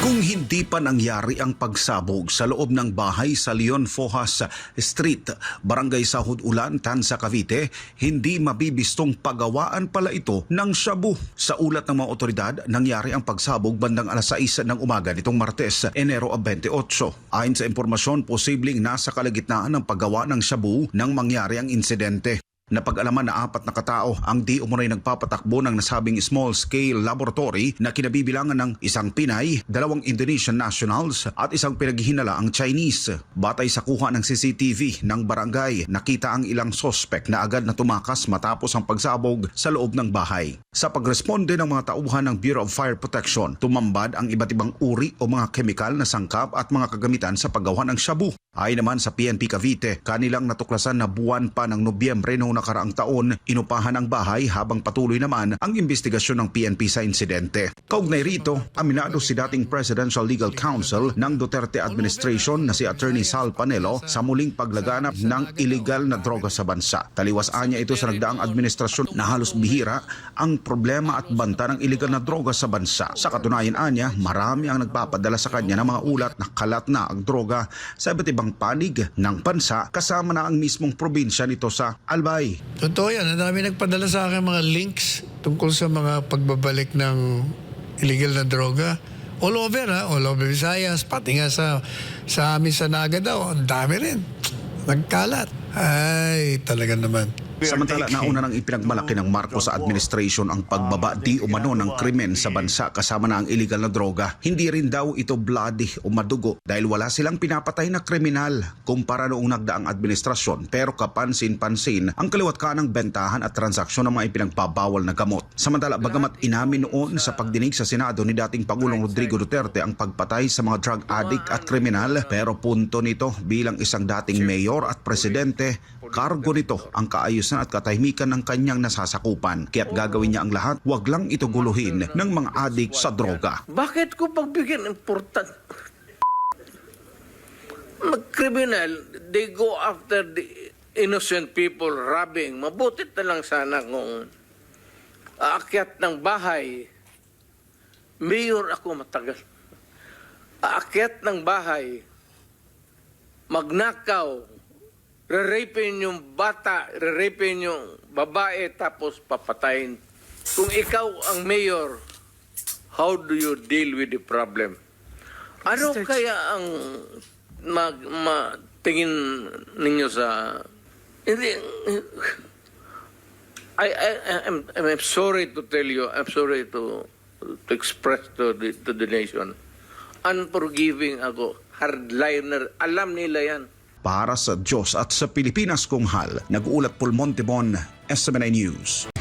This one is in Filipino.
Kung hindi pa nangyari ang pagsabog sa loob ng bahay sa Leon Fojas Street, Barangay Sahod Ulan, Tanza, Cavite, hindi mabibistong pagawaan pala ito ng shabu. Sa ulat ng mga otoridad, nangyari ang pagsabog bandang alas 6 ng umaga nitong Martes, Enero 28. Ayon sa impormasyon, posibleng nasa kalagitnaan ng paggawa ng shabu nang mangyari ang insidente. Napag-alaman na 4 na katao ang di umunoy nagpapatakbo ng nasabing small-scale laboratory na kinabibilangan ng isang Pinay, 2 Indonesian nationals at isang pinaghihinalaang Chinese. Batay sa kuha ng CCTV ng barangay, nakita ang ilang sospek na agad na tumakas matapos ang pagsabog sa loob ng bahay. Sa pagresponde ng mga tauhan ng Bureau of Fire Protection, tumambad ang iba't ibang uri o mga kemikal na sangkap at mga kagamitan sa paggawa ng shabu. Ayon naman sa PNP Cavite, kanilang natuklasan na buwan pa ng Nobyembre noong nakaraang taon, inupahan ang bahay habang patuloy naman ang investigasyon ng PNP sa insidente. Kaugnay rito, aminado si dating Presidential Legal Counsel ng Duterte Administration na si Attorney Sal Panelo sa muling paglaganap ng illegal na droga sa bansa. Taliwas anya ito sa nagdaang administrasyon na halos bihira ang problema at banta ng illegal na droga sa bansa. Sa katunayan anya, marami ang nagpapadala sa kanya ng mga ulat na kalat na ang droga sa iba't ibang panig ng bansa kasama na ang mismong probinsya nito sa Albay. Totoo yan. Ang dami nagpadala sa akin mga links tungkol sa mga pagbabalik ng illegal na droga. All over all over Visayas, pati nga sa amin sa Naga daw, ang dami rin. Nagkalat. Ay, talaga naman. Samantala, nauna nang ipinagmalaki ng Marcos administration ang pagbaba di umano ng krimen sa bansa kasama na ang illegal na droga. Hindi rin daw ito bloody o madugo dahil wala silang pinapatay na kriminal kumpara noong nagdaang administrasyon, pero kapansin-pansin ang kaliwat kanang bentahan at transaksyon ng mga ipinagbabawal na gamot. Samantala, bagamat inamin noon sa pagdinig sa Senado ni dating Pangulong Rodrigo Duterte ang pagpatay sa mga drug addict at kriminal, pero punto nito bilang isang dating mayor at presidente, kargo nito ang kaayusan at katahimikan ng kanyang nasasakupan. Kaya't gagawin niya ang lahat, wag lang ito guluhin ng mga adik sa droga. Bakit ko pagbigyan important? Mag-criminal, they go after the innocent people robbing. Mabuti na lang sana kung aakyat ng bahay. Mayor ako matagal. Aakyat ng bahay, magnakaw, re-rapin yung bata, re-rapin yung babae, tapos papatayin. Kung ikaw ang mayor, how do you deal with the problem? Ano kaya ang tingin ninyo sa... Hindi... I'm sorry to tell you, I'm sorry to express to the nation. Unforgiving ako, hardliner, alam nila yan. Para sa Diyos at sa Pilipinas kung hal, nag-uulat Paul Montebon, SMNI News.